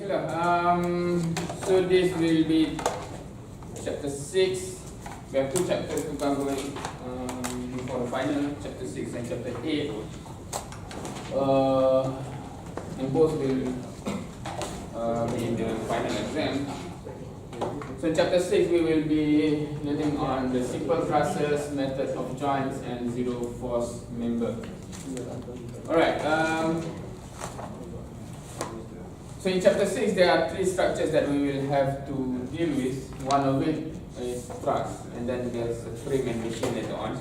Bismillah. So this will be chapter 6. We have 2 chapters to cover before the final, chapter 6 and chapter 8. And both will be in the final exam. So in chapter 6 we will be learning on the simple classes, method of joins and zero force member. Alright, so in chapter 6 there are 3 structures that we will have to deal with. One of it is truss, and then there's a frame and machine later on.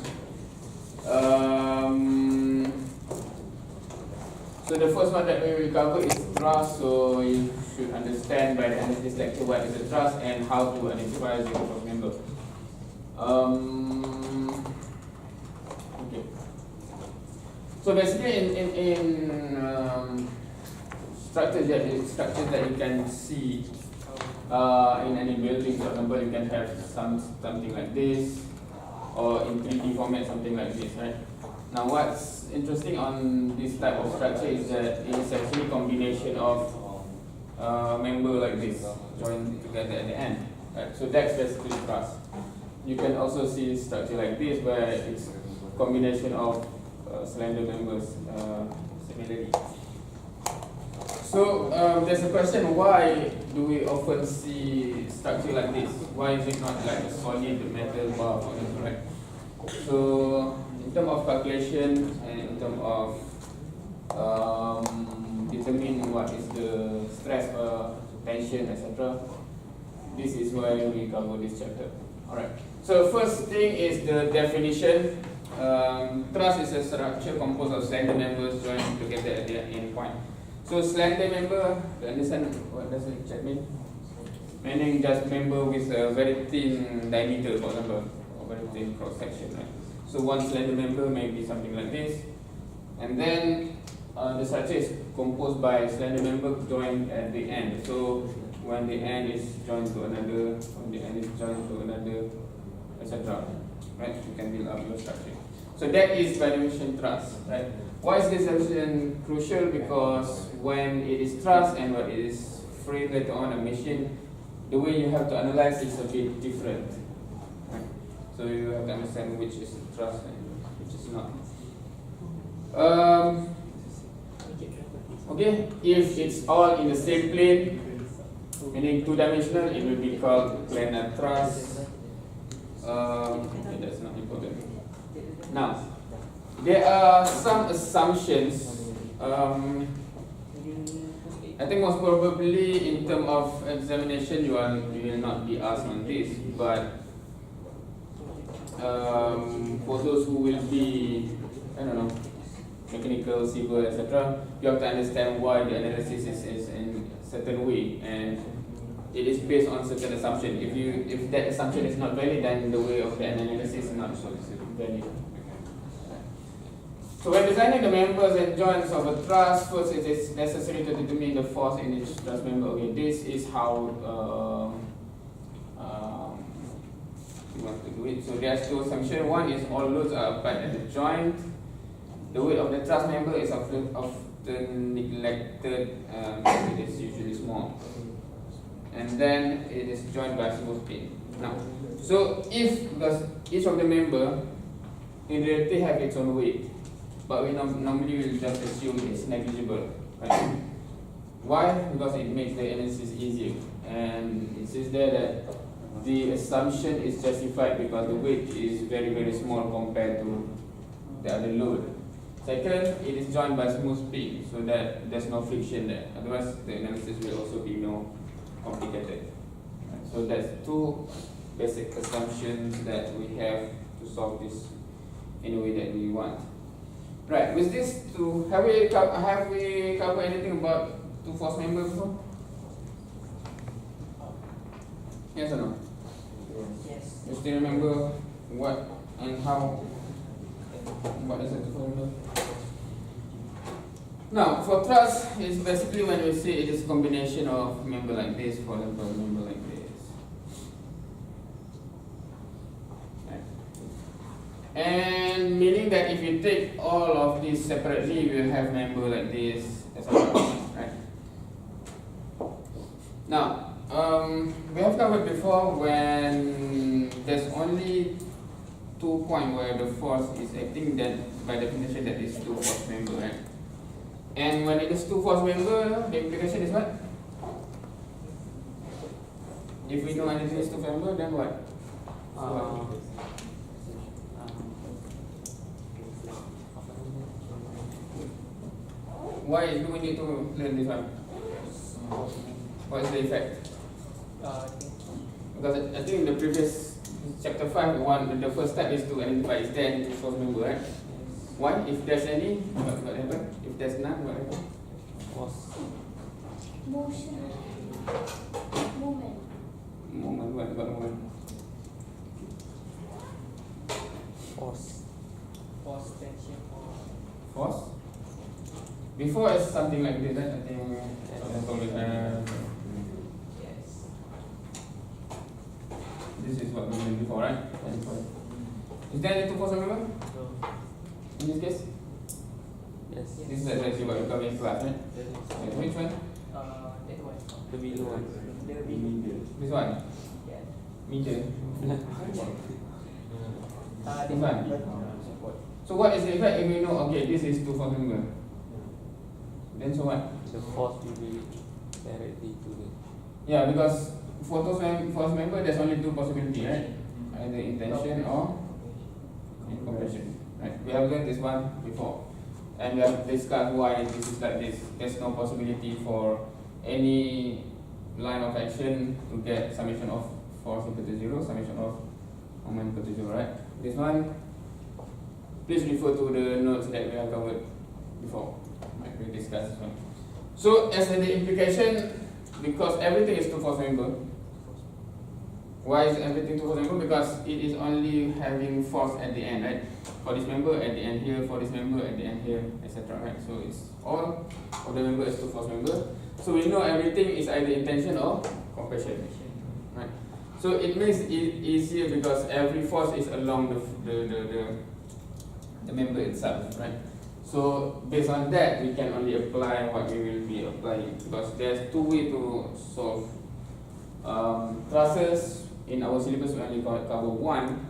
So the first one that we will cover is truss, so you should understand by the end of this lecture what is a truss and how to identify a zero force member. Okay. So basically in structures that you can see in any building, for example, you can have something like this, or in 3D format something like this, right? Now what's interesting on this type of structure is that it is actually a combination of member like this joined together at the end, right? So that's basically truss. You can also see structure like this where it's combination of slender members similarly. So there's a question, why do we often see structure like this? Why is it not like a solid metal bar, for example, right? So in terms of calculation and in terms of determine what is the stress or tension, etc., this is why we cover this chapter. Alright. So first thing is the definition. Truss is a structure composed of slender members joined together at their end point. So slender member, you understand what does it mean? Meaning just member with a very thin diameter, for example, or very thin cross section, right? So one slender member may be something like this, and then the structure is composed by slender member joined at the end. So when the end is joined to another, when the end is joined to another, etc. Right? You can build up your structure. So that is by definition truss, right? Why is this definition crucial? Because when it is truss and when it is frame later on a machine, the way you have to analyze is a bit different. Right? So you have to understand which is truss and which is not. Okay, if it's all in the same plane, meaning 2-dimensional, it will be called planar truss. Okay, that's not important. Now, there are some assumptions. I think most probably in terms of examination, you will not be asked on this, but for those who will be, I don't know, mechanical, civil, etc., you have to understand why the analysis is in a certain way, and it is based on certain assumption. If that assumption is not valid, then the way of the analysis is not valid. So when designing the members and joints of a truss, first it is necessary to determine the force in each truss member. Okay, this is how we want to do it. So there's 2 assumptions. One is all loads are applied at the joint. The weight of the truss member is often neglected. It is usually small, and then it is joined by smooth pin. Now, so because each of the member in reality have its own weight, but we normally will just assume it's negligible. Right? Why? Because it makes the analysis easier, and it says there that the assumption is justified because the weight is very, very small compared to the other load. Second, it is joined by smooth pin, so that there's no friction there. Otherwise, the analysis will also be more complicated. Right? So that's 2 basic assumptions that we have to solve this in a way that we want. Right, with this 2, have we covered anything about 2 force members before? Yes or no? Yes. You still remember what and how? What is a 2 force member? Now, for truss, it's basically when we say it is a combination of member like this, for example, member like this. And meaning that if you take all of these separately, you will have member like this, etc. Right? Now, we have covered before when there's only 2 points where the force is acting, then by definition that is 2 force member, right? And when it is 2 force member, the implication is what? If we know anything is 2 force member, then what? Why do we need to learn this one? What is the effect? Because I think in the previous chapter 5, the first step is to identify is there any 2 force member, right? Why? If there's any, what happen? If there's none, what happen? Motion. Movement. Moment, what about moment? Force, tension, Force? Before it's something like this, right? I think, for example, yes. this is what we learned before, right? Is there any 2 force member? No. In this case? Yes. This is actually what we cover in class, right? Okay, which one? That one. The below one. The middle. This one? Yeah. Middle. This one. So what is the effect if we know, okay, this is 2 force member? Then so what? The force will be directly to the. Yeah, because for force member, there's only 2 possibilities, right? Either intention or incompression. Right? We have learned this one before, and we have discussed why this is like this. There's no possibility for any line of action to get summation of force equal to 0, summation of moment equal to 0, right? This one, please refer to the notes that we have covered before. Right? We discussed this one. So as the implication, because everything is 2 force member. Why is everything 2 force member? Because it is only having force at the end, right? For this member at the end here, for this member at the end here, etc. Right? So it's all of the member is 2 force member. So we know everything is either intention or compression. Right? So it makes it easier because every force is along the member itself, right? So based on that, we can only apply what we will be applying, because there's 2 ways to solve classes. In our syllabus, we only cover 1.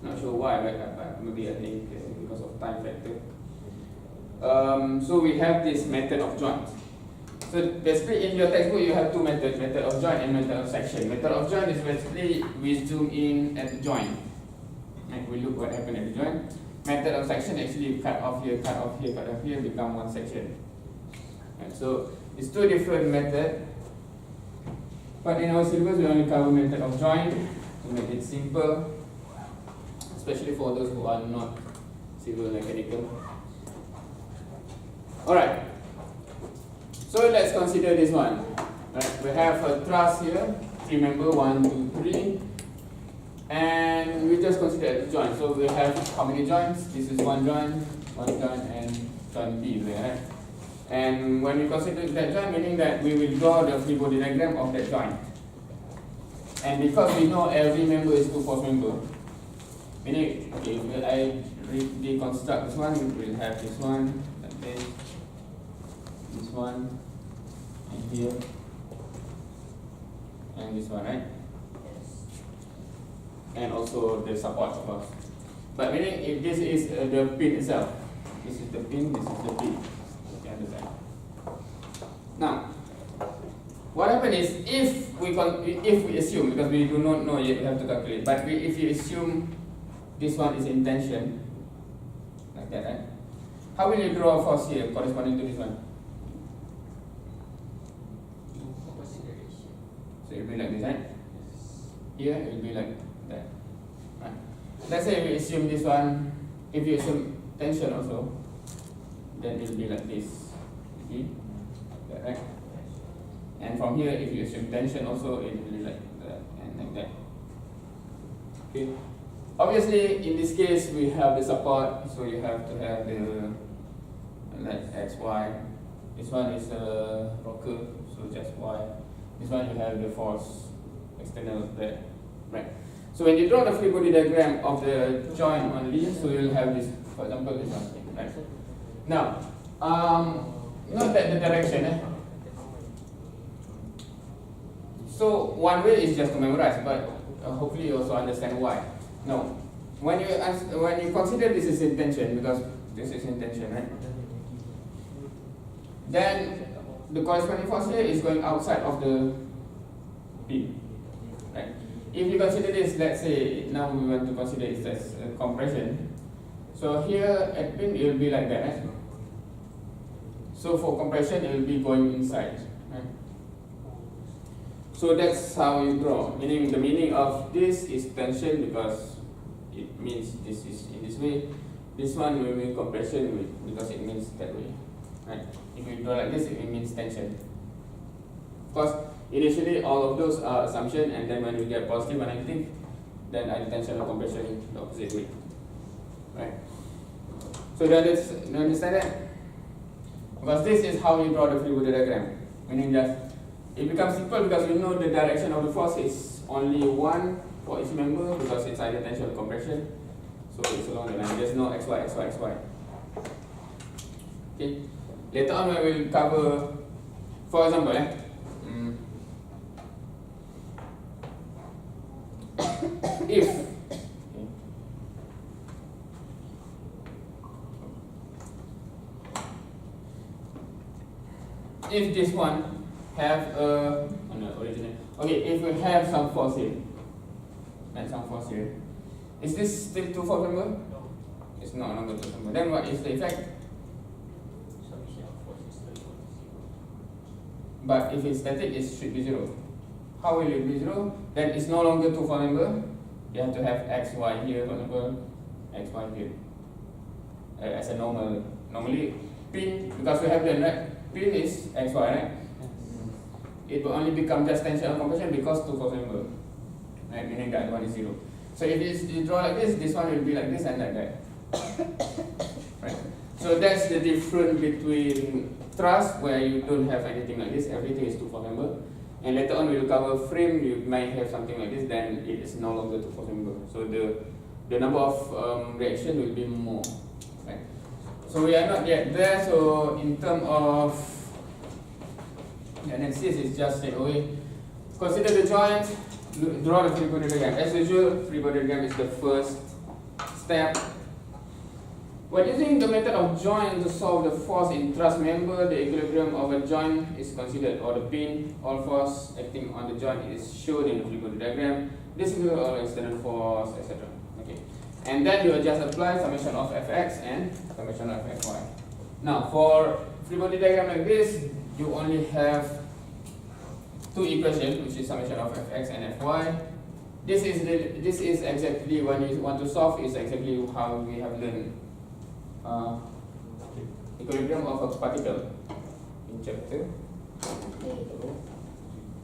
Not sure why, but maybe I think because of time factor. So we have this method of joint. So basically, in your textbook, you have 2 methods: method of joint and method of section. Method of joint is basically we zoom in at the joint, and we look what happened at the joint. Method of section actually cut off here, cut off here, cut off here, become 1 section. And so it's 2 different methods. But in our syllabus, we only cover method of joint to make it simple, especially for those who are not civil mechanical. Alright, so let's consider this one. Right, we have a truss here, 3 member, 1, 2, 3, and we just consider the joint. So we have how many joints? This is one joint, and joint B there. Right? And when we consider that joint, meaning that we will draw the free body diagram of that joint. And because we know every member is 2 force member, meaning, okay, if I reconstruct this one, we will have this one, like this one, and here, and this one, right? And also the support, of course. But meaning, if this is the pin itself, this is the pin, this is the pin. Okay, understand? Now, what happens is if we assume, because we do not know yet, we have to calculate. But if you assume this one is in tension, like that, right? How will you draw a force here corresponding to this one? So it will be like this, right? Here it will be like that. Right. Let's say we assume this one. If you assume tension also, then it will be like this. Okay? That, right? And from here, if you assume tension also, it will be like that and like that. Okay. Obviously, in this case, we have the support, so you have to have the like X, Y. This one is a rocker, so just Y. This one you have the force external there, right? So when you draw the free body diagram of the joint only, so you'll have this, for example, this one, right? Now, note that the direction, So one way is just to memorize, but hopefully you also understand why. Now, when you consider this is intention, because this is intention, right? Then the corresponding force here is going outside of the pin, right? If you consider this, let's say now we want to consider it as a compression. So here at pin it will be like that, right? So for compression it will be going inside, right? So that's how you draw. Meaning the meaning of this is tension because it means this is in this way. This one will mean compression because it means that way, right? If you draw like this, it means tension. Of course, initially all of those are assumption, and then when we get positive or negative, then either tension or compression the opposite way, right? So do you understand that? Because this is how we draw the free body diagram. Meaning that it becomes simple because we know the direction of the force is only one for each member because it's either tension or compression. So it's along the line. There's no x, y, x, y, x, y. Okay. Later on we will cover, for example, if this one have a if we have some force here, and some force here, is this still 2 force member? No. It's not longer 2 force member. Then what is the effect? Summation of force is 0. But if it's static, it should be 0. How will it be 0? Then it's no longer 2 force member. You have to have x, y here, for example, x, y here. As a normally pin, because we have the right, pin is x, y, right? It will only become just tension or compression because 2 force member, right? Meaning that one is 0. So if you draw like this one will be like this and like that, right? So that's the difference between thrust, where you don't have anything like this, everything is 2 force member, and later on we will cover frame. You might have something like this, then it is no longer 2 force member. So the number of reaction will be more, right? So we are not yet there. So in terms of the analysis is just straight away. Consider the joint, draw the free body diagram. As usual, free body diagram is the first step. When using the method of joint to solve the force in thrust member, the equilibrium of a joint is considered, or the pin. All force acting on the joint is shown in the free body diagram. This includes all external force, etc. Okay, and then you just apply summation of fx and summation of fy. Now, for free body diagram like this, you only have 2 equations, which is summation of fx and fy. This is exactly when you want to solve is exactly how we have learned equilibrium of a particle in chapter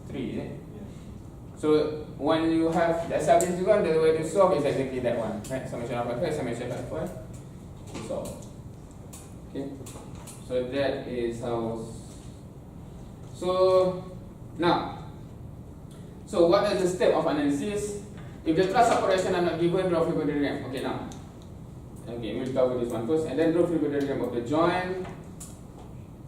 3, is it? So when you have the established one, the way to solve is exactly that one, right? Summation of fx, summation of fy, you solve. Okay, so that is how. So now, so what is the step of analysis? If the thrust operation are not given, draw free body diagram. Okay, now, okay, we'll cover this one first, and then draw free body diagram of the joint.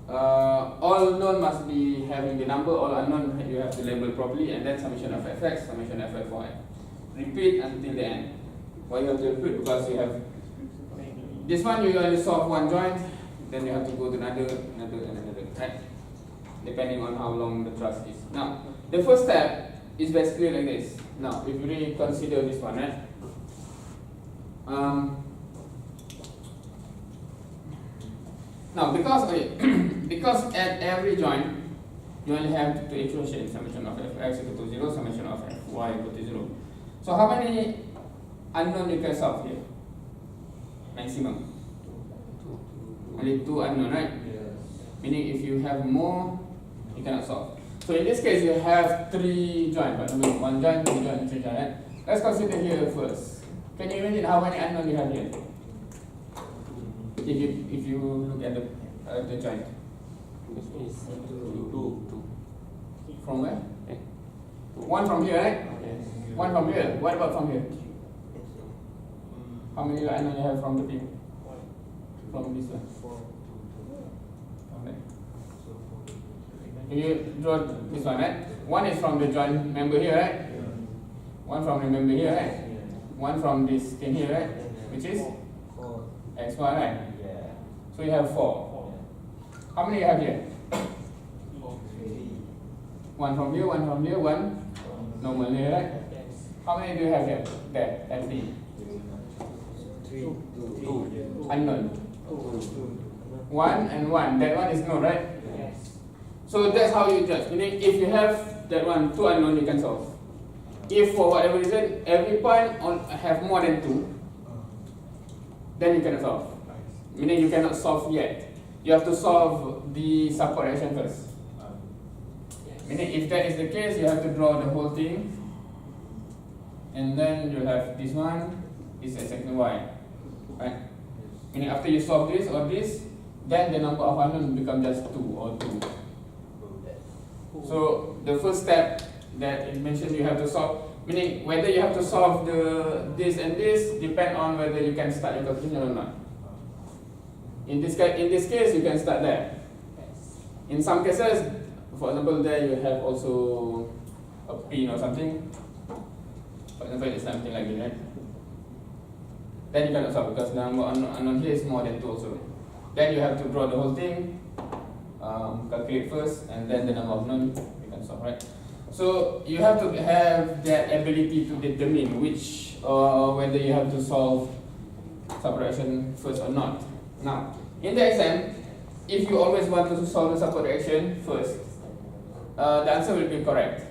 All known must be having the number, all unknown you have to label properly, and then summation of fx, summation of fy. Repeat until the end. Why you have to repeat? Because you have this one, you only solve one joint, then you have to go to another, right? Depending on how long the thrust is. Now, the first step is basically like this. Now, if you really consider this one, right? Now, because at every joint you only have 2 equations, summation of fx equal to 0, summation of fy equal to 0. So how many unknown you can solve here? Maximum. Only 2 unknown, right? Meaning if you have more, you cannot solve. So in this case, you have 3 joints, but no, 1 joint, 2 joint, 3 joint, right? Let's consider here first. Can you imagine how many unknown you have here? If you look at the joint. Two. From where? 1 from here, right? Yes. 1 from here. What about from here? How many unknown you have from the pin? From this one? From there. You draw this one, right? One is from the joint member here, right? One from the member here, right? One from this thing here, right? Which is x1, right? So you have 4. How many you have here? One from here, one normal here, right? How many do you have here? There, at B. Two. Unknown. 1 and 1. That one is known, right? So that's how you judge. Meaning, if you have that one, 2 unknown, you can solve. If for whatever reason, every point have more than 2, then you cannot solve. Meaning you cannot solve yet. You have to solve the support reaction first. Meaning if that is the case, you have to draw the whole thing. And then you have this one, this exactly y. Right? Meaning after you solve this or this, then the number of unknown become just 2 or 2. So the first step that it mentioned you have to solve, meaning whether you have to solve this and this depend on whether you can start your calculation or not. In this case, you can start there. In some cases, for example, there you have also a pin or something. For example, it's something like this, right? Then you cannot solve because the number unknown here is more than 2 also. Then you have to draw the whole thing, calculate first, and then the number of known you can solve, right? So you have to have that ability to determine which whether you have to solve subtraction first or not. Now, in the exam, if you always want to solve the support reaction first, the answer will be correct.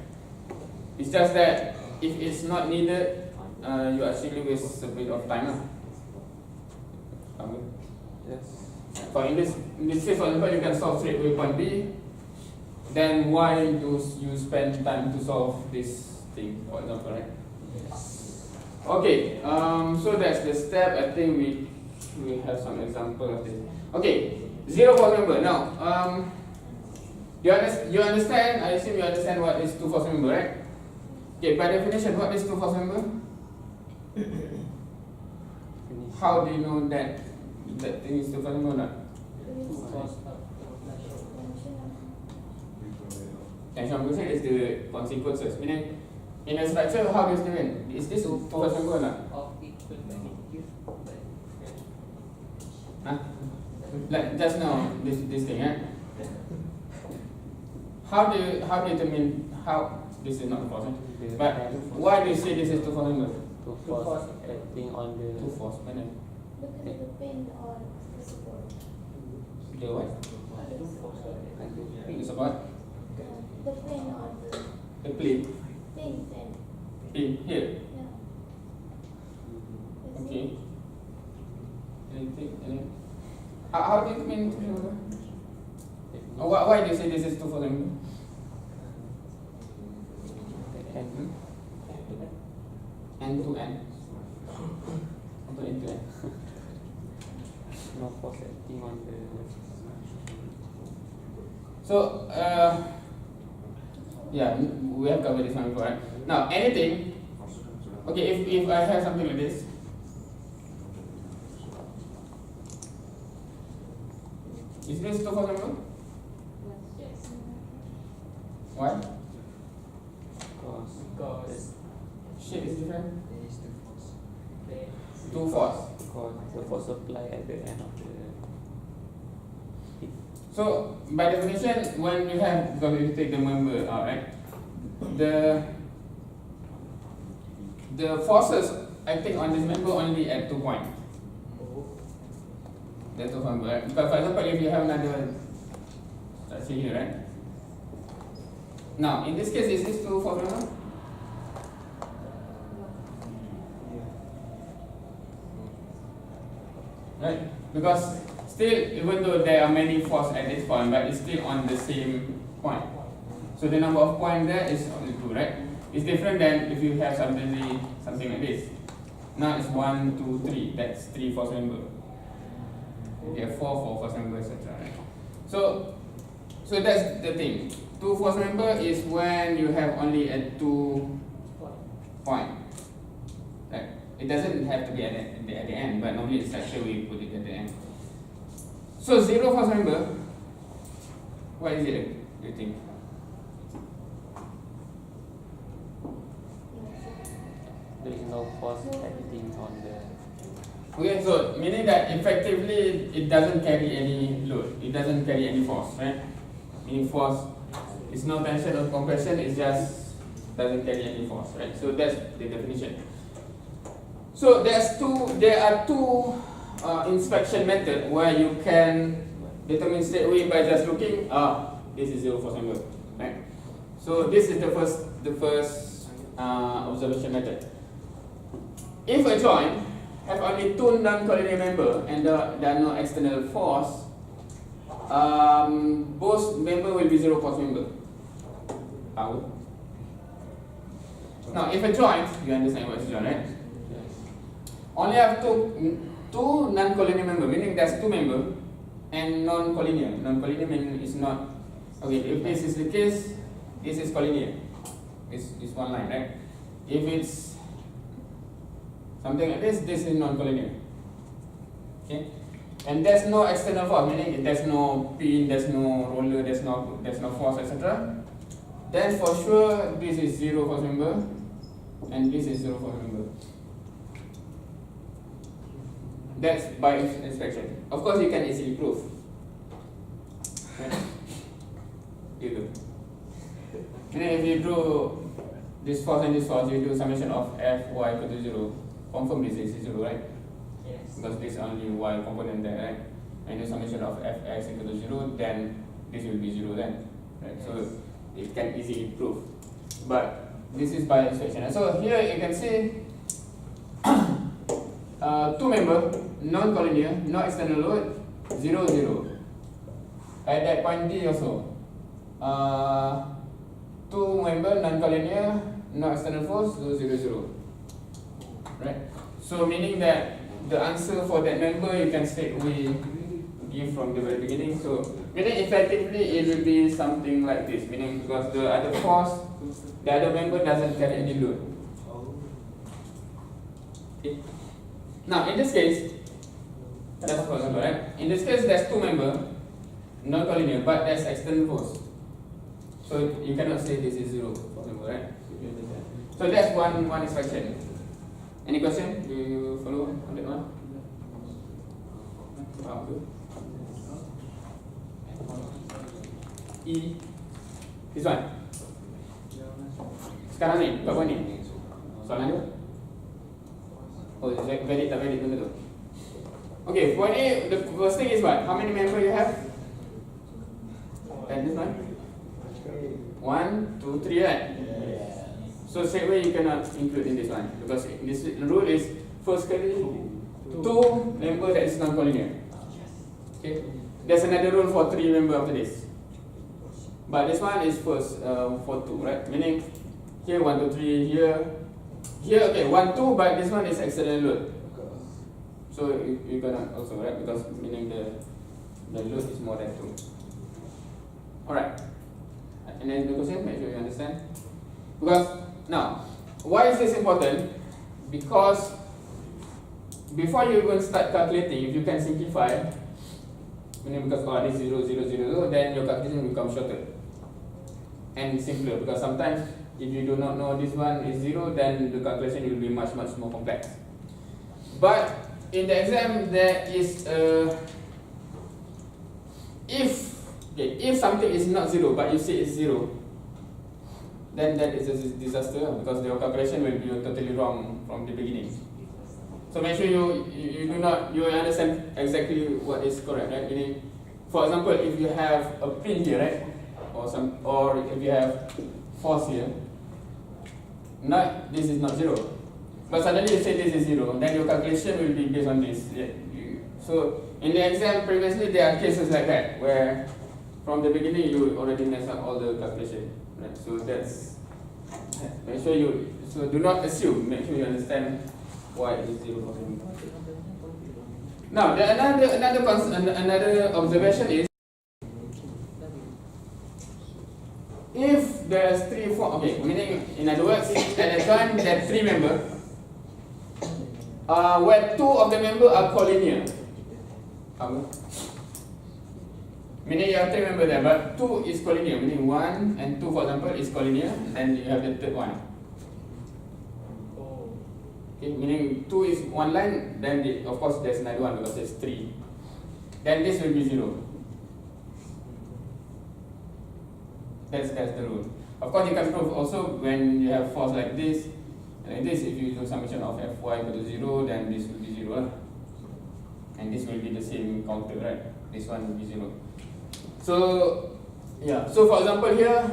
It's just that if it's not needed, you actually waste a bit of time. Yes. For in this case, for example, you can solve straight away point B. Then why do you spend time to solve this thing, for example, right? Okay, so that's the step. I think we have some example of this. Okay, zero false member. Now, you understand? I assume you understand what is two false member, right? Okay, by definition, what is two false member? How do you know that thing is two false member or not? Tension of coefficient is the consequences. Meaning, in a structure, how do you estimate? Is this two false member or not? Huh? Like just now, this thing, right? How do you determine how this is not false? But why do you say this is two false member? Two force acting on the Two false, mana? Look at the pin on the support. The what? It's about The pin on the plate. pin then. Pin here. Yeah. That's Okay. it. Anything? How do you mean two false member? Why do you say this is two false member? End to end. Apa end to end? no force acting on the So, yeah, we have covered this one before, right? Now, anything, okay, if I have something like this, is this two false member? Why? because Shape is different. Two false. because the force apply at the end of the So, by definition, when you have, because you take the member out, right? The forces acting on this member only at 2 points. That's two member, right? Because for example, if you have another, let's see here, right? Now, in this case, is this two false member? Right? Because still, even though there are many forces at this point, but it's still on the same point. So the number of points there is only 2, right? It's different than if you have something like this. Now it's 1, 2, 3. That's 3 force member. There are 4 force member, etc. Right? So that's the thing. 2 force member is when you have only a 2 point. Right? It doesn't have to be at the end, but normally it's structure we put it at the end. So 0 force member, what is it, do you think? no force acting on the. Okay, so meaning that effectively it doesn't carry any load, it doesn't carry any force, right? Meaning force is no tension or compression, it just doesn't carry any force, right? So that's the definition. So there are two inspection method where you can determine straight away by just looking, this is zero force member, right? So this is the first observation method. If a joint have only two non-collinear member and there are no external force, both member will be zero force member. Now, if a joint, you understand what is a joint, right? Only have two non-collinear member, meaning there's two member and non-collinear. Non-collinear meaning is not, okay, if this is the case, this is collinear. It's one line, right? If it's something like this, this is non-collinear. Okay? And there's no external force, meaning there's no pin, there's no roller, there's no force, etc. Then for sure this is zero force member and this is zero force member. That's by inspection. Of course you can easily prove. Right? You do. And then if you do this force and this force, you do summation of Fy equal to 0. Confirm this is 0, right? Yes. Because this is only y component there, right? And the summation of Fx equal to 0, then this will be 0 then. Right? So it can easily prove. But this is by inspection. So here you can see two member, non-collinear, no external load, 0, 0. At that point D also. Two member, non-collinear, no external force, 0, 0, 0. Right? So meaning that the answer for that member you can straight away give from the very beginning. So meaning effectively it will be something like this, meaning because the other force, the other member doesn't carry any load. Okay. Now in this case, that's for example, right? In this case there's two member, non-collinear, but there's external force. So you cannot say this is 0 for example, right? So that's one inspection. Any question? Do you follow on that one? E. This one. Sekarang ni, berapa ni? Soalan dia? Oh, valid tak valid benda tu? Okay, point A, the first thing is what? How many member you have? And this one? 1, 2, 3, right? So straight away you cannot include in this one because this rule is firstly two member that is non-collinear. Okay, there's another rule for 3 member after this, but this one is first for 2, right? Meaning here 1, 2, 3, here okay 1, 2, but this one is external load. So you cannot also, right? Because meaning the load is more than 2. All right. And then the question, make sure you understand. Because now, why is this important? Because before you even start calculating, if you can simplify, meaning because this is 0, 0, 0, then your calculation becomes shorter and simpler. Because sometimes if you do not know this one is 0, then the calculation will be much more complex. But in the exam, there is if something is not 0 but you say it's 0, then that is a disaster because your calculation will be totally wrong from the beginning. So make sure you understand exactly what is correct, right? Meaning, for example, if you have a pin here, right, or if you have force here, this is not 0. But suddenly you say this is 0, then your calculation will be based on this. So in the exam previously, there are cases like that where from the beginning you already mess up all the calculation, right? So that's, make sure so do not assume, make sure you understand why it is 0 for him. Now another observation is, if there's 3, 4, okay, meaning in other words, at a time there are 3 members, where 2 of the members are collinear. Meaning you have 3 members there, but 2 is collinear, meaning 1 and 2 for example is collinear, and then you have the third one. Okay, meaning 2 is one line, then of course there's another one because there's 3. Then this will be 0. That's the rule. Of course, you can prove also when you have force like this, if you do summation of Fy equal to 0, then this will be 0. And this will be the same counter, right? This one will be 0. So, yeah. So, for example, here,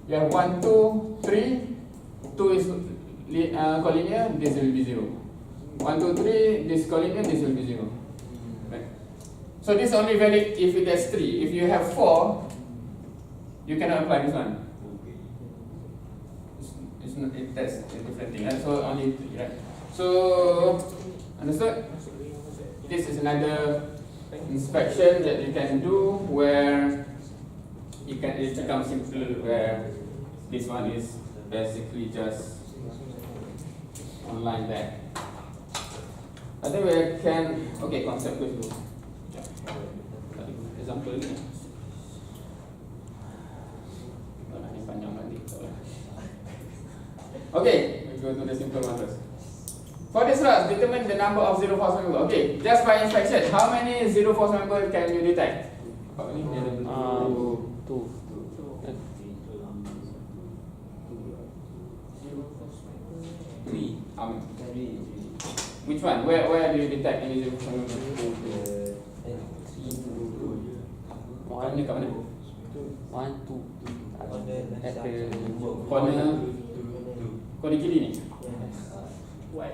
you have 1, 2, 3. 2 is collinear, this will be 0. 1, 2, 3, this collinear, this will be 0. Right? So, this is only valid if it has 3. If you have 4, you cannot apply this one. That's a different thing. Right? So only 3, right? So understood? This is another inspection that you can do where it becomes simple, where this one is basically just one line back. I think we can concept dulu. Example ni. Okay, we go to the simple one first. For this class, determine the number of zero force member. Okay, just by inspection, how many zero force member can you detect? Two. Three. Which one? Where do you detect any zero force member? One, Kat mana? 1, 2. At corner kiri ni.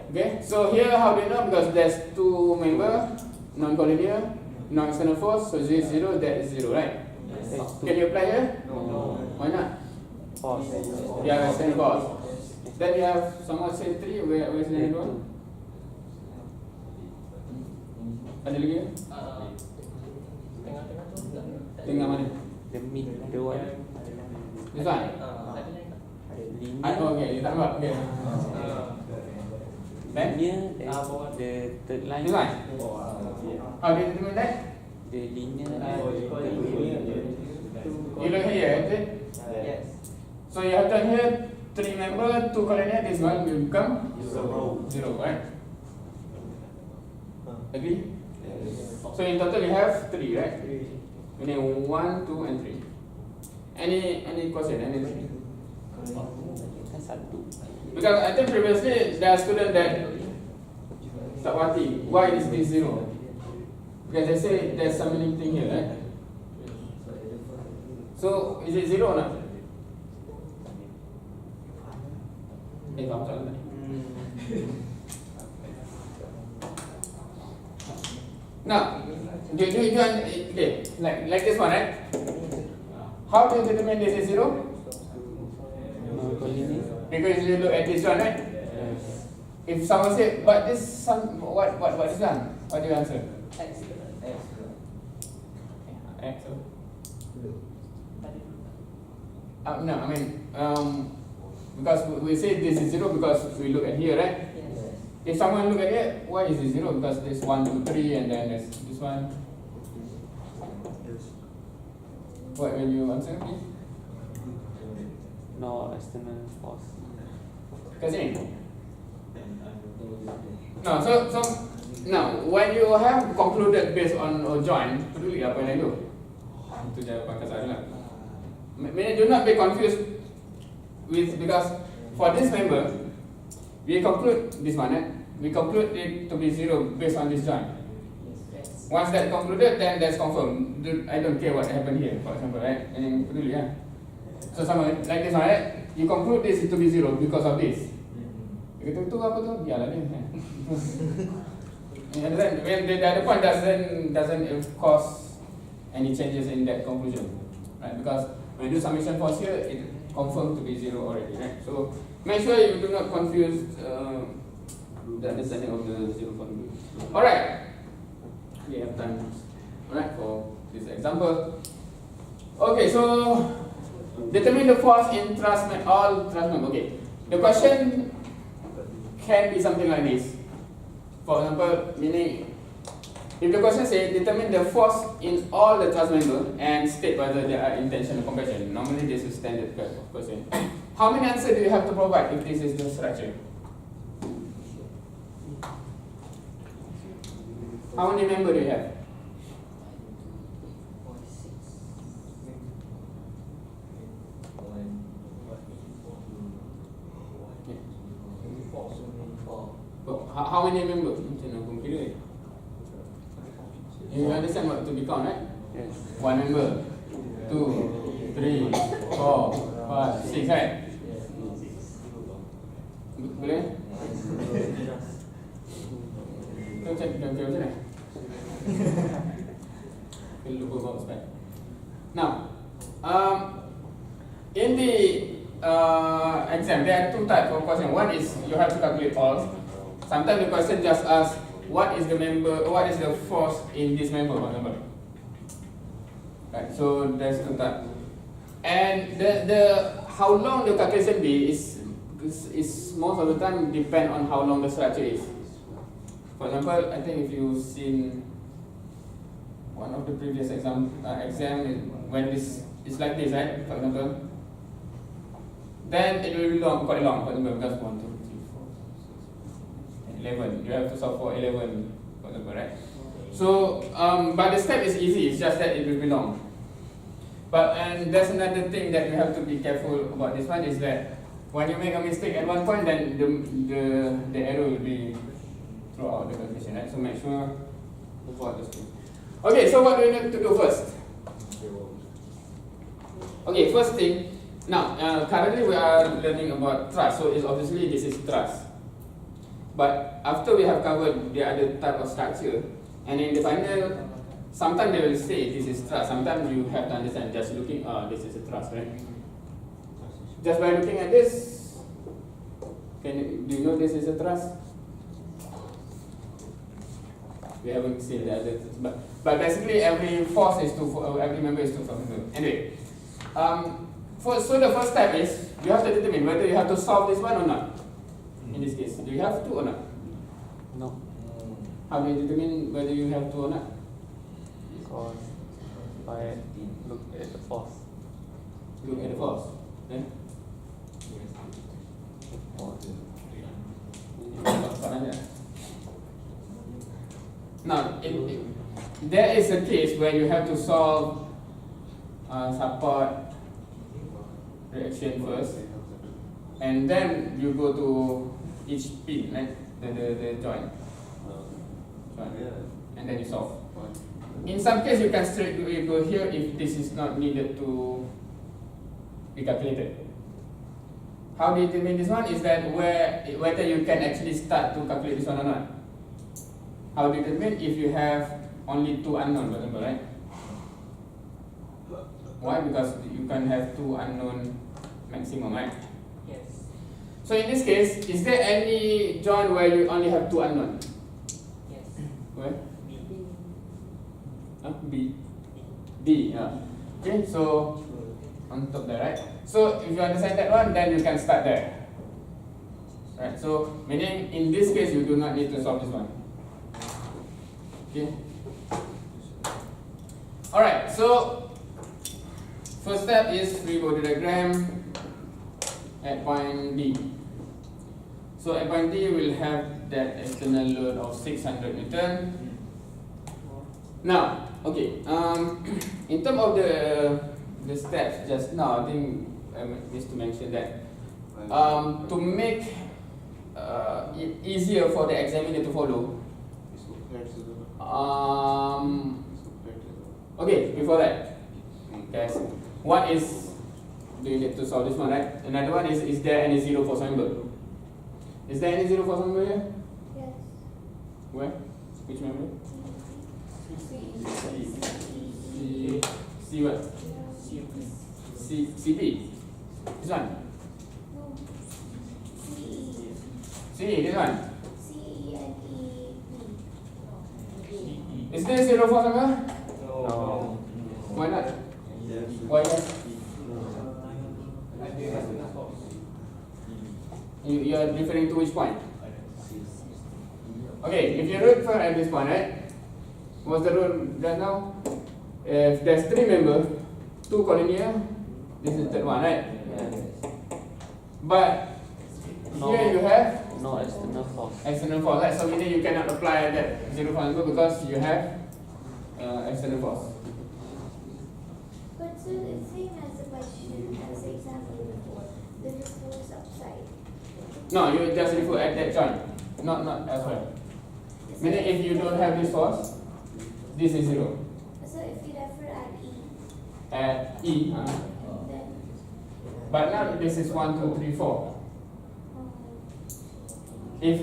Okay, so here how do you know? Because there's two member, non-collinear, non-external force, so this is 0, that is 0, right? Can you apply here? No. Why not? Force. Yeah, external force. Then you have someone say 3, where's the other one? Ada lagi? Tengah-tengah tu Tengah mana? The mid, the one. This one? Linear. Okay, you tak nampak? Okay. Then? Linear, then the third line. This one? How do you determine that? The linear. You look here, is it? Yes. So you have done here 3 member, 2 collinear, this one will become 0, right? Agree? So in total you have 3, right? Meaning 1, 2 and 3. Any question? Anything? Satu. Because I think previously there are students that Sakwati, why is this 0? Because they say there's some limiting here, right? So is it 0 or not? Faham soalan tadi? Now, do you okay, like this one, right? How do you determine this is 0? Collinear. Because you look at this one, right? If someone say, but this some what is one? What do you answer? X. No, I mean because we say this is 0 because we look at here, right? If someone look at it, why is it 0? Because there's 1, 2, 3, and then there's this one. What will you answer, please? No external force. Kat sini? No, so now when you have concluded based on a joint, peduli apa yang lain tu? Itu jawapan kasar lah. Meaning do not be confused with, because for this member, we conclude this one, right? We conclude it to be 0 based on this joint. Once that concluded, then that's confirmed. I don't care what happened here, for example, right? And peduli lah. So sama like this one, right? You conclude this to be 0 because of this. Itu apa tu? Biarlah dia. You understand? When the other point doesn't cause any changes in that conclusion, right? Because when you do summation force here, it confirmed to be 0 already, right? So make sure you do not confuse the understanding of the 0 formula. Alright, we have time, alright, for this example. Okay, so determine the force in all truss member. Okay, the question can be something like this. For example, meaning if the question says determine the force in all the truss member and state whether there are intentional compression. Normally this is standard question. How many answers do you have to provide if this is the structure? How many member do you have? 4. How many member? Macam mana computer? You understand what to be count, right? Yes. 1 member, 2, 3, 4, 5, 6, right? Boleh? Macam mana? Kita lupa bawa spek. Now, in the exam, there are 2 types of question. One is you have to calculate all. Sometimes the question just asks what is the force in this member, for example. Right, so there's 2 types. And the how long the calculation be is most of the time depend on how long the structure is. For example, I think if you've seen one of the previous exam when this is like this, right? For example, then it will be quite long. For example, because 1, 2, 3, 4, 5, 6, 7, 8, 11. You have to solve for 11, for example, right? So, but the step is easy. It's just that it will be long. But and there's another thing that you have to be careful about this one is that when you make a mistake at one point, then the error will be throughout the calculation, right? So make sure to avoid this thing. Okay, so what do we need to do first? Okay, first thing. Now, currently we are learning about thrust. So it's obviously this is thrust. But after we have covered the other type of structure, and in the final, sometimes they will say this is thrust. Sometimes you have to understand just looking, this is a thrust, right? Just by looking at this, do you know this is a thrust? We haven't seen the other, but basically every force is every member is 2 forces. Anyway, so the first step is you have to determine whether you have to solve this one or not. In this case, do you have to or not? No. How do you determine whether you have to or not? Because if I look at the force, Look at the force. Then the force now, there is a case where you have to solve support reaction first, and then you go to each pin, right? The joint, and then you solve. In some case, you can straight go here if this is not needed to be calculated. How do you determine this one? Is that whether you can actually start to calculate this one or not. How do you determine if you have only 2 unknown, for example, right? Why? Because you can have 2 unknown maximum, right? Yes. So in this case, is there any joint where you only have 2 unknown? Yes. Where? B. B. D. Yeah. Okay, so on top there, right? So if you understand that one, then you can start there. Right, so meaning in this case, you do not need to solve this one. Okay. Alright, so first step is free body diagram at point D. So at point D, we'll have that external load of 600 Newton. Now, okay, in terms of the steps just now, I think I missed to mention that to make it easier for the examiner to follow. Okay, before that, guys, one is do you need to solve this one, right? Another one is there any zero force member? Is there any zero force member here? Yes. Where? Which member? C what? CB. This one. No. CE. C this one. CE and EE. Is there zero force member? No. Why not? Why not? You are referring to which point? Okay, if you refer at this point, right? What's the rule just now? If there's 3 members, 2 collinear, this is the third one, right? But here you have no external force. External force, right? So meaning you cannot apply that 0 force number because you have external force. But so it's same as the question, as the example before. There is force outside. No, you just refer at that joint, not elsewhere. Meaning if you don't have this force, this is 0. So if you refer at E, At E, then but now this is 1, 2, 3, 4. If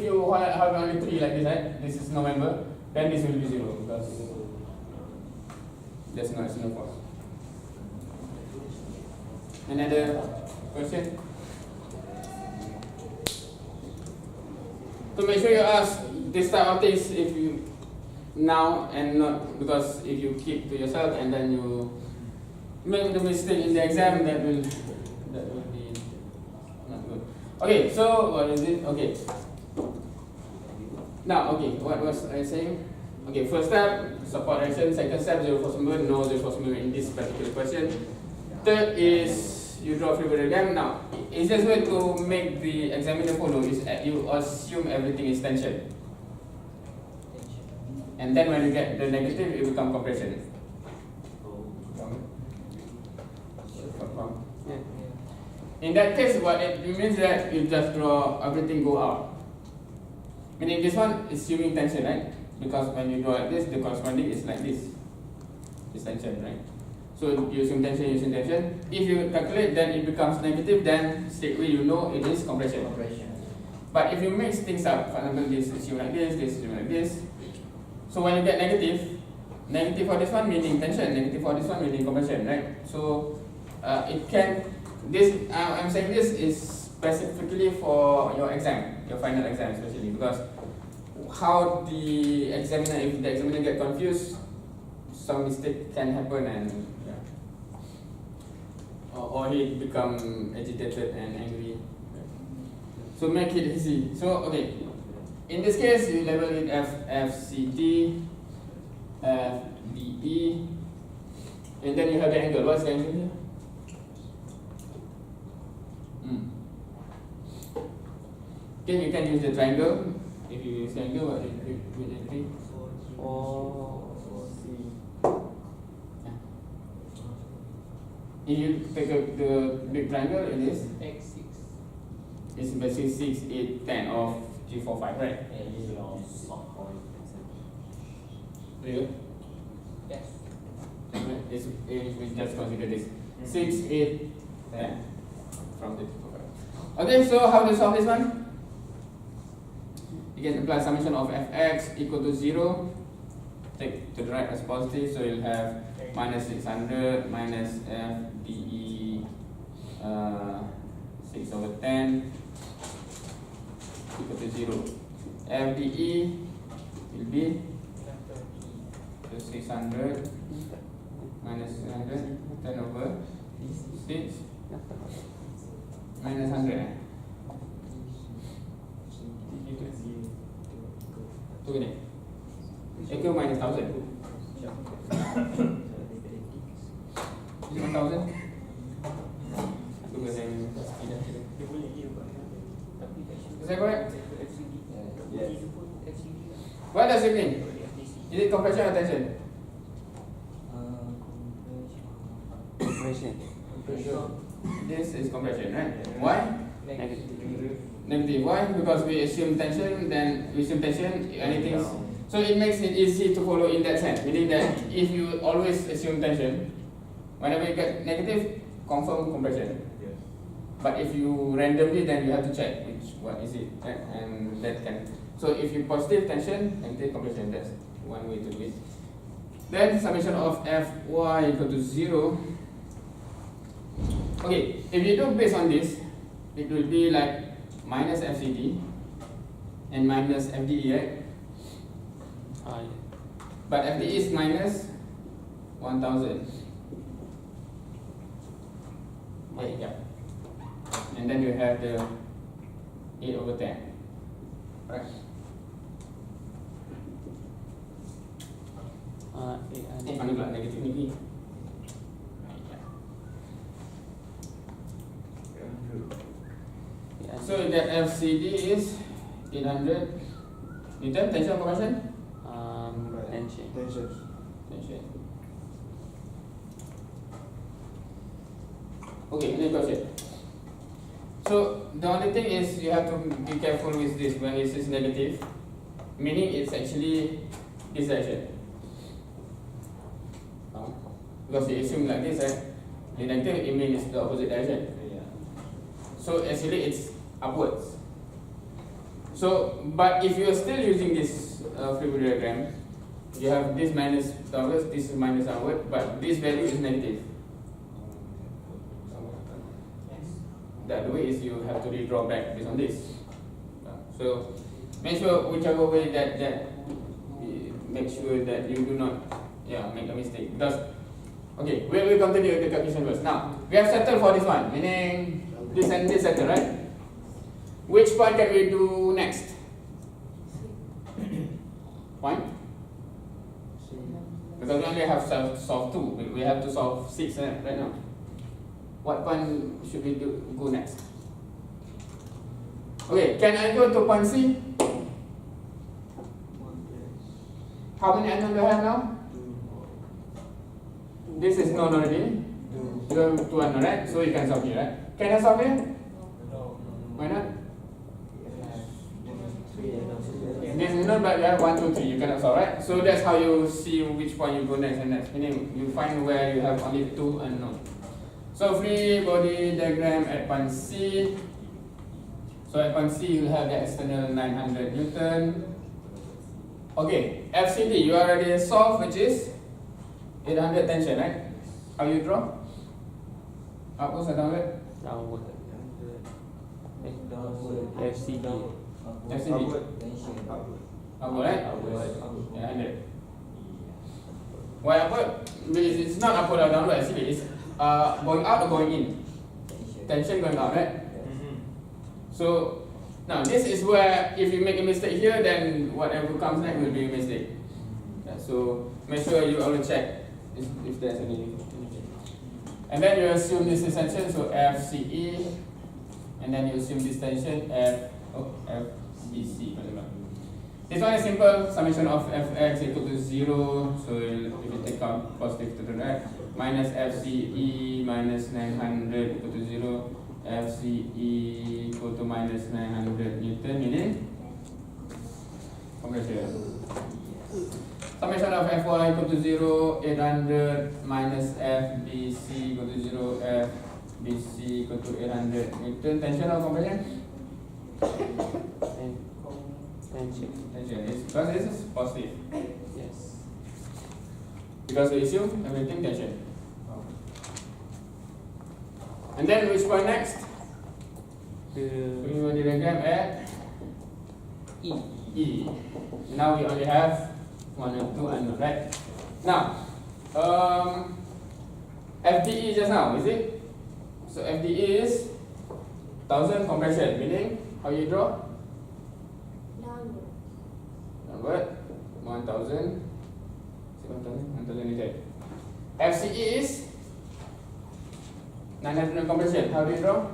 you have only 3 like this, right? This is no member, then this will be 0 because there's no external force. Another question? To make sure you ask this type of things if you now and not, because if you keep to yourself and then you make the mistake in the exam, that will be not good. Okay, so what is it? Okay. Now, okay, what was I saying? Okay, first step, support action. Second step, 0 force movement, no 0 force movement in this particular question. Third is you draw free body diagram. Now, easiest way to make the examiner follow is you assume everything is tension. And then when you get the negative, it becomes compression. Yeah. In that case, what it means that you just draw everything go out. Meaning this one is assuming tension, right? Because when you draw like this, the corresponding is like this. It's tension, right? So you assume tension, you assume tension. If you calculate, then it becomes negative, then straightway you know it is compression. But if you mix things up, for example, this assume like this assume like this. So when you get negative, negative for this one meaning tension, negative for this one meaning compression, right? So it can, this I'm saying this is specifically for your exam, your final exam especially, because how the examiner, if the examiner get confused, some mistake can happen and or he become agitated and angry. So make it easy. So okay, in this case you label it FCD, FDE, and then you have the angle. What's the angle here? Okay, you can use the triangle. If you use the angle, what will it be? 4C. If you take the big triangle, it is X6. it's basically 6, 8, 10 of 3, 4, 5, right? Real? Yes. It's, if we just consider this 6, 8, 10 from the 3, 4, 5. Okay, so how to solve this one? You can apply summation of fx equal to 0. Take to the right as positive, so you'll have minus 600 minus FDE 6 over 10 equal to 0. FDE will be 600 minus 600 10 over 6 minus 100. Tu gini. Equal minus 1000. Is 1000? Tu bahasa yang tidak. Is that correct? What does it mean? Is it compression or tension? Compression. This is compression, right? Why? Negative. Negative. Why? Because we assume tension, then we assume tension, anything. So it makes it easy to follow in that sense. Meaning that if you always assume tension, whenever you get negative, confirm compression. But if you randomly, then you have to check what is it, right? And that can. So if you positive tension, negative compression, that's one way to do it. Then summation of Fy equal to 0. Okay, if you do based on this, it will be like minus FCD and minus FDE, right? Yeah. But FDE is minus 1000. Okay, yeah. And then you have the 8 over 10. Right? Mana pula negatif ni? So that FCD is 800 Newton, tension compression? Tension. Tension. Okay, next question. So the only thing is you have to be careful with this when this is negative, meaning it's actually this direction. Because you assume like this, right? The negative, it means the opposite direction. So actually it's upwards. So, but if you are still using this free body diagram, you have this minus downwards, this is minus downward, but this value is negative. Yes. The way is you have to redraw back based on this. So make sure whichever way that make sure that you do not make a mistake. Because okay, we will continue the calculation first. Now we have settled for this one, meaning this and this settled, right? Which point can we do next? Point? Because we only have solve 2. We have to solve 6 right now. What point should we go next? Okay, can I go to point C? How many unknown do I have now? This is known already. You have 2 unknown, right? So you can solve here, right? Can I solve here? No. Why not? This is known, but you have 1, 2, 3. You cannot solve, right? So that's how you see which point you go next and next. Meaning you find where you have only 2 unknown. So free body diagram at point C. So at point C you have the external 900 Newton. Okay, FCD you already solved, which is 800 tension, right? How you draw? Upwards or downward? Downward. Downward. FCD. FCD. Upward, right? Yeah, 100. Why upward? Because it's not upward or downward actually. It's going out or going in? Tension going out, right? So now this is where if you make a mistake here, then whatever comes next will be a mistake. So make sure you always check if there's any. And then you assume this is tension, so FCE, and then you assume this tension FBC. This one is simple, summation of fx equal to 0, so if you take out positive to the right, minus FCE minus 900 equal to 0, FCE equal to minus 900 Newton, meaning compression. Summation of Fy equal to 0, 800 minus FBC equal to 0, FBC equal to 800 Newton. Tension or compression? Tension. Tension. It's because this is positive. Yes. Because we assume everything tension. And then which point next? We will diagram at E. Now we only have 1 and 2 unknown, right? Now, FDE just now, is it? So FDE is 1000 compression, meaning how you draw? Downward. Downward, 1000. 1000 Newton. FCE is 900 compression. How do you draw?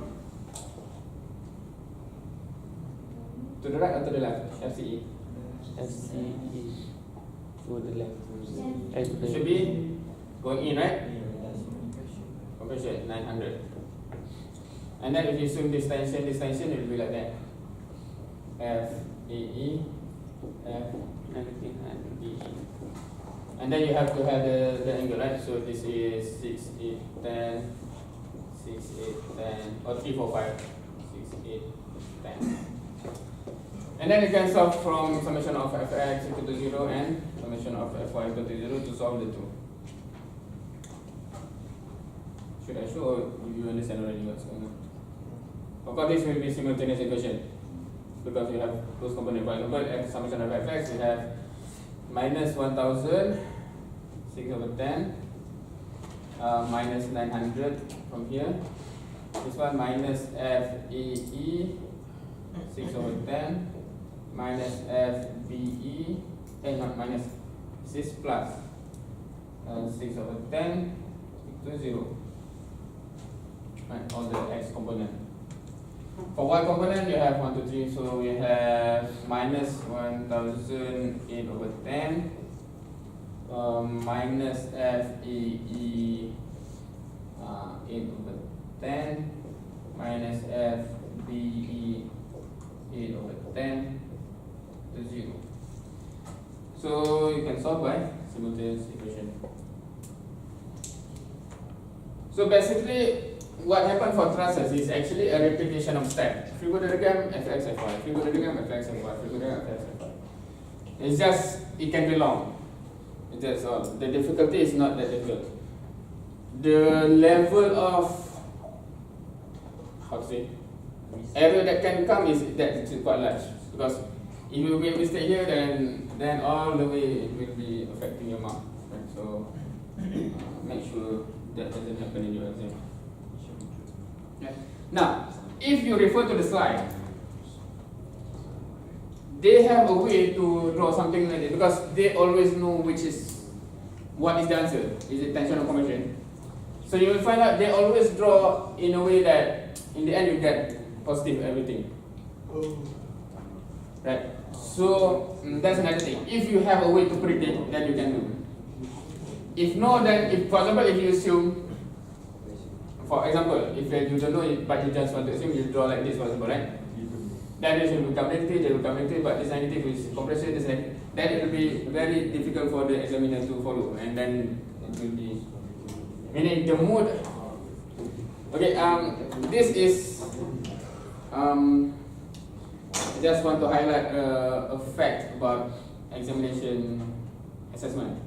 To the right or to the left? FCE. FCE to the left. It should be going in, right? Compression 900. And then if you assume this tension it will be like that. FEE, Everything and FEE. And then you have to have the angle, right? So this is 6, 8, 10, 6, 8, 10, or 3, 4, 5, 6, 8, 10. And then you can solve from summation of fx equal to 0 and summation of fy equal to 0 to solve the two. Should I show or you understand already what's going on? Of course, this will be simultaneous equation because you have those components. For example, at summation of fx, you have minus 1000, 6 over 10, minus 900 from here. This one minus FEE, 6 over 10, minus FBE, not minus, this is plus, 6 over 10 to 0. Right, all the x component. For y component, you have 1, 2, 3, so we have minus 1008 over 10, minus FEE 8 over 10, minus FBE 8 over 10 to 0. So you can solve by simultaneous equation. So basically, what happened for transfers is actually a repetition of step. If you go to the diagram, fx, fy. If you go to the diagram, fx, fy. If you go to the diagram, fx, fy. It's just, it can be long. That's all. The difficulty is not that difficult. The level of, how to say, error that can come is that it's quite large. Because if you make mistake here, then all the way it will be affecting your mark. Right? So make sure that doesn't happen in your exam. Yeah. Now, if you refer to the slide, they have a way to draw something like this because they always know what is the answer. Is it tension or compression? So you will find out they always draw in a way that in the end you get positive everything. Right? So that's another thing. If you have a way to predict, then you can do. If no, then if, for example, if you assume, for example, if you don't know it, but you just want to assume, you draw like this, for example, right? Then this will become negative, they will become negative, but this negative is compression, this negative. Then it will be very difficult for the examiner to follow, and then it will be, meaning the mood. Okay, this is, I just want to highlight a fact about examination assessment.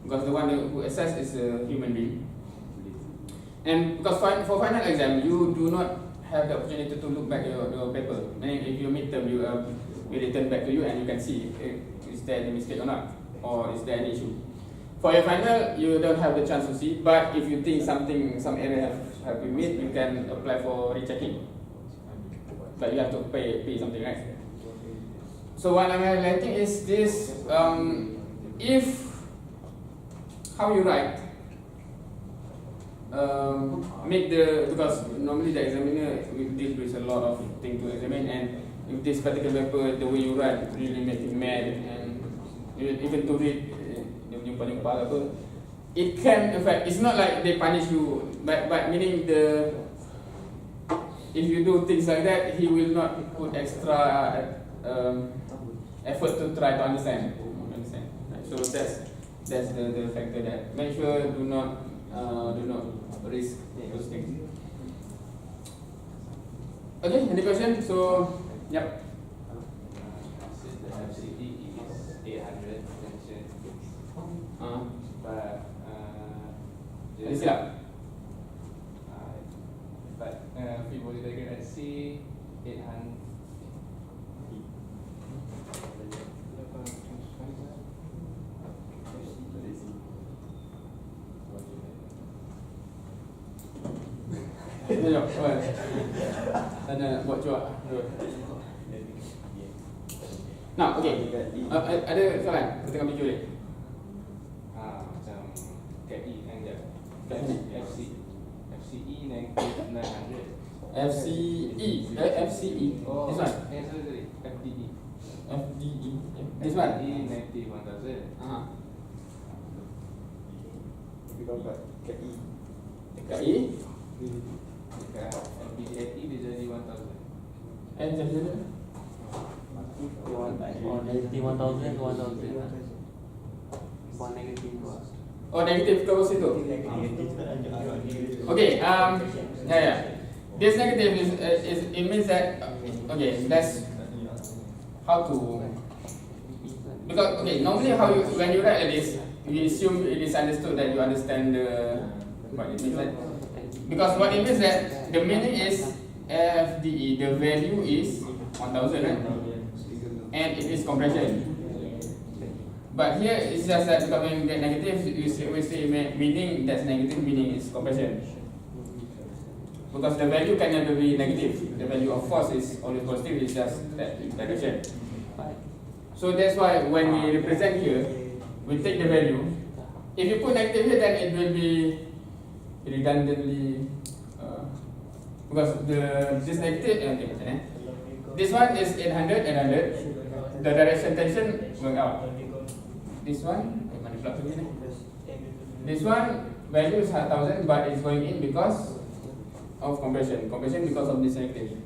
Because the one who assesses is a human being. And because for final exam, you do not have the opportunity to look back your paper. Meaning if you midterm, you will return back to you and you can see is there any mistake or not, or is there any issue. For your final, you don't have the chance to see, but if you think some error have been made, you can apply for rechecking. But you have to pay something, right? So what I'm highlighting is this, if how you write, because normally the examiner will deal with a lot of things to examine, and if this particular paper, the way you write really make it mad, and even to read, it can affect. It's not like they punish you, but meaning if you do things like that, he will not put extra effort to try to understand. Right? So that's the factor that make sure do not risk those things. Okay, any question? So, yep. The FCD is 800 tension, but Fibonacci diagram at C 800. Ada buat cuak. Nah, okay. Ada soalan? Kita tengah video ni. Macam KI kan je. FCE negative 900. FCE. Oh, This one. sorry. FDE. FDE. This one. FDE negative 1000. Because what? KI. KI. FDE dia jadi 1000. And jadi mana? Negative 1000 to 1000. One negative. Oh, negative ke situ. Okay. Yeah. This negative is it means that okay. That's how to, because okay. Normally how you when you write like this, you assume it is understood that you understand what it means. Like, because what it means that the meaning is FDE, the value is 1000, right? And it is compression. But here it's just that because when you get negative, you always say meaning that's negative, meaning is compression. Because the value can never be negative. The value of force is always positive, it's just that direction. So that's why when we represent here, we take the value. If you put negative here, then it will be redundantly because this negative, this one is 800, 800. The direction tension going out. This one, this one value is 1000, but it's going in because of compression. Compression because of this negative.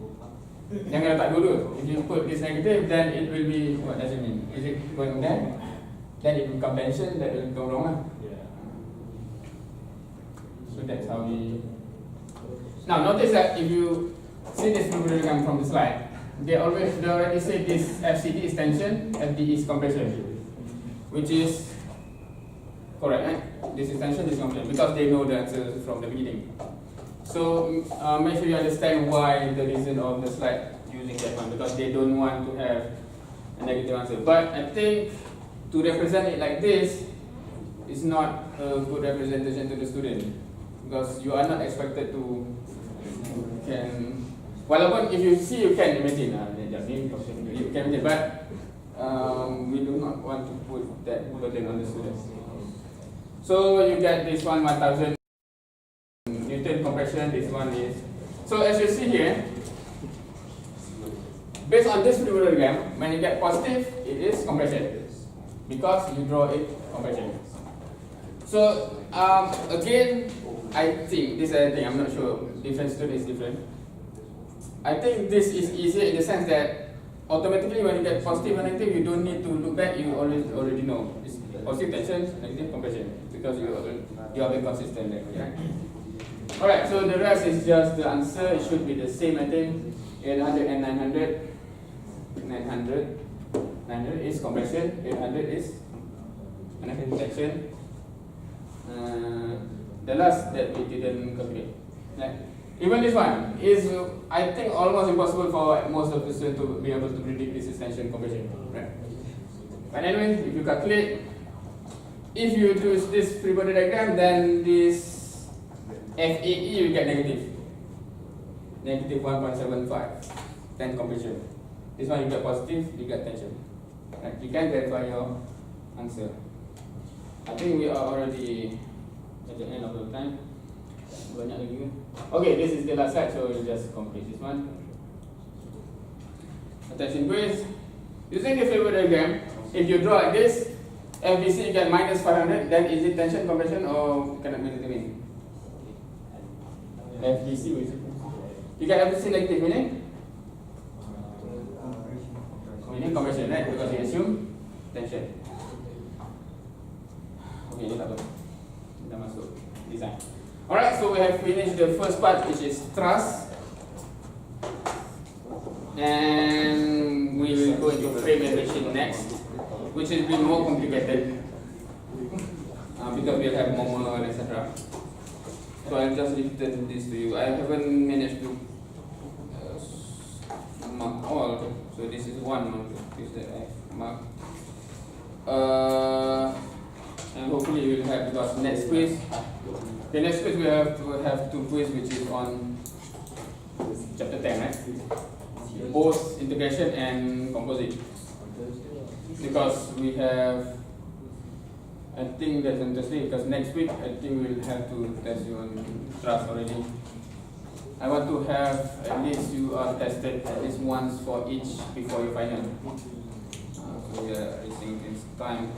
Jangan letak dulu. If you put this negative, then it will be, what does it mean? Is it going there? Then it will become tension, that will go wrong lah. So that's how we. Now notice that if you see this diagram from the slide, they already say this FCD is tension, FD is compression, which is correct, right? This is tension, this is compression, because they know the answer from the beginning. So make sure you understand why the reason of the slide using that one, because they don't want to have a negative answer. But I think to represent it like this is not a good representation to the student, because you are not expected to can. Walaupun if you see you can imagine, you can imagine, but we do not want to put that burden on the students. So you get this one 1000 Newton compression, this one is. So as you see here, based on this diagram, when you get positive, it is compression, because you draw it compression. So again, I think this is a thing, I'm not sure, different student is different. I think this is easier in the sense that automatically when you get positive and negative, you don't need to look back, you already know. It's positive tension, negative compression, because you are very consistent there, right? Alright, so the rest is just the answer. It should be the same, I think. 800 and 900. 900 is compression, 800 is tension. The last that we didn't calculate. Even this one is, I think, almost impossible for most of the students to be able to predict this is tension compression, right? But anyway, if you calculate, if you do this free body diagram, then this FAE you get negative 1.75, then compression. This one you get positive, you get tension. Right? You can verify your answer. I think we are already at the end of the time. Banyak lagi ke? Okay, this is the last slide, so we'll just complete this one. Attention please. Using the flavor diagram, if you draw like this, FBC you get minus 500, then is it tension, compression, or cannot be determined? FBC, you get FBC negative, meaning compression, right? Because you assume tension. Okay, ini tak apa. Kita masuk design. Alright, so we have finished the first part, which is thrust, and we will go into frame and machine next, which will be more complicated because we'll have more, etc. So I'll just return this to you. I haven't managed to mark all, so this is one of this that I marked. And hopefully you will have, because next quiz, the next quiz we have two quiz which is on chapter 10, right? Both integration and composite. Because we have, I think that's interesting, because next week I think we'll have to test you on thrust already. I want to have at least you are tested at least once for each before your final. So we are racing against time,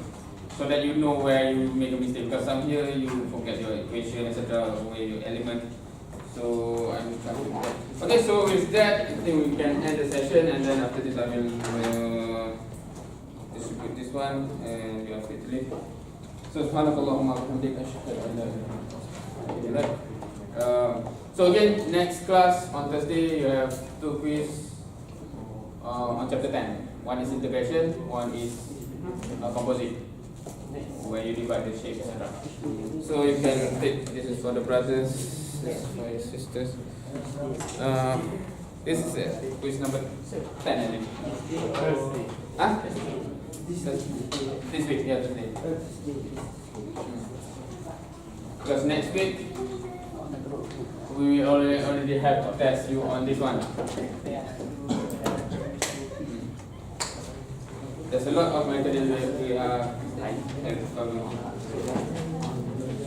so that you know where you make a mistake, because some here you forget your equation, etc., where your element. So I'm trying to do that. Okay, so with that, I think we can end the session, and then after this I will distribute this one, and you are free to leave. So subhanakallahumma wa bihamdika asyhadu an la ilaha illa anta. So again, next class on Thursday you have two quiz on chapter 10. One is integration, one is composite, where you divide the shape, etc. So you can take, this is for the brothers, this is for your sisters. This is quiz number 10, I think. Huh? This week, yeah, today. Because next week we already have to test you on this one. There's a lot of material that we are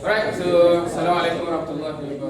Alright, so Assalamualaikum warahmatullahi wabarakatuh.